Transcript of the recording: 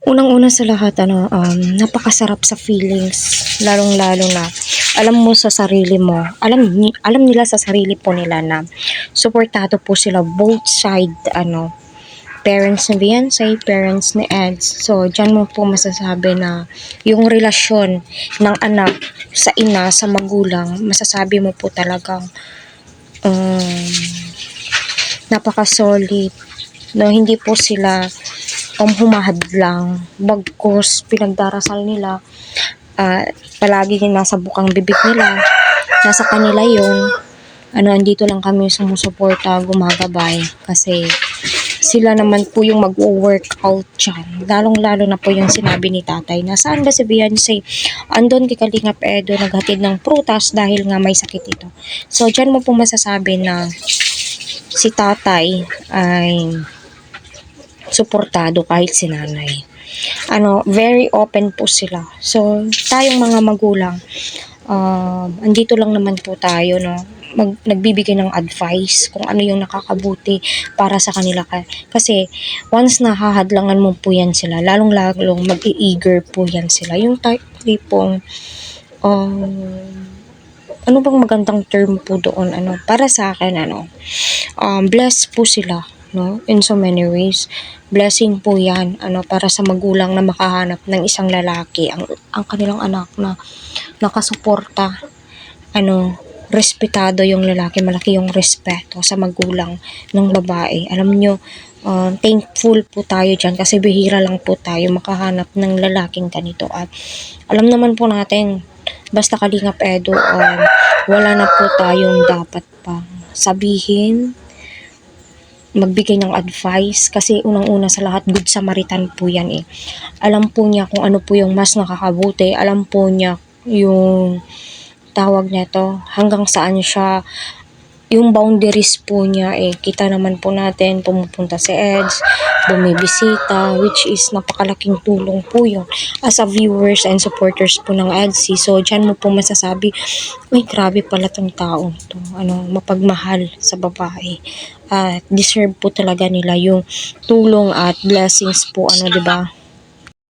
Unang-una sa lahat napakasarap sa feelings, lalong-lalo na alam mo sa sarili mo, alam nila sa sarili po nila na suportado po sila both side parents ni Beyonce, parents ni Eds. So, diyan mo po masasabi na yung relasyon ng anak sa ina, sa magulang, masasabi mo po talagang um, napaka-solid. No, hindi po sila humahadlang. Bagkus pinagdarasal nila, palagi din nasa bukang bibig nila, nasa kanila yun. Andito lang kami sumusuporta, gumagabay kasi sila naman po yung mag-workout dyan. Lalong-lalo na po yung sinabi ni tatay na saan ba si Beyonce? Andon kay Kalingap Edo, naghatid ng prutas dahil nga may sakit ito. So, dyan mo po masasabi na si tatay ay suportado kahit si nanay. Very open po sila. So, tayong mga magulang, andito lang naman po tayo, no? Nagbibigay ng advice kung ano yung nakakabuti para sa kanila. Kasi, once nahahadlangan mo po yan sila, lalong-lalong mag-i-eager po yan sila. Yung tipong, ano bang magandang term po doon? Para sa akin, blessed po sila, no? In so many ways. Blessing po yan, para sa magulang na makahanap ng isang lalaki, ang kanilang anak na nakasuporta, respetado yung lalaki, malaki yung respeto sa magulang ng babae. Alam nyo, thankful po tayo dyan kasi bihira lang po tayo makahanap ng lalaking ganito. At alam naman po natin, basta Kalingap Edo, wala na po tayong dapat pang sabihin, magbigay ng advice kasi unang-una sa lahat, good Samaritan po yan eh. Alam po niya kung ano po yung mas nakakabuti, alam po niya yung tawag niya to, hanggang saan siya, yung boundaries po niya eh. Kita naman po natin, pumupunta si Eds, bumibisita, which is napakalaking tulong po yun as a viewers and supporters po ng EDSI. So, dyan mo po masasabi, uy, grabe pala tong taong to, mapagmahal sa babae. Deserve po talaga nila yung tulong at blessings po, 'di ba?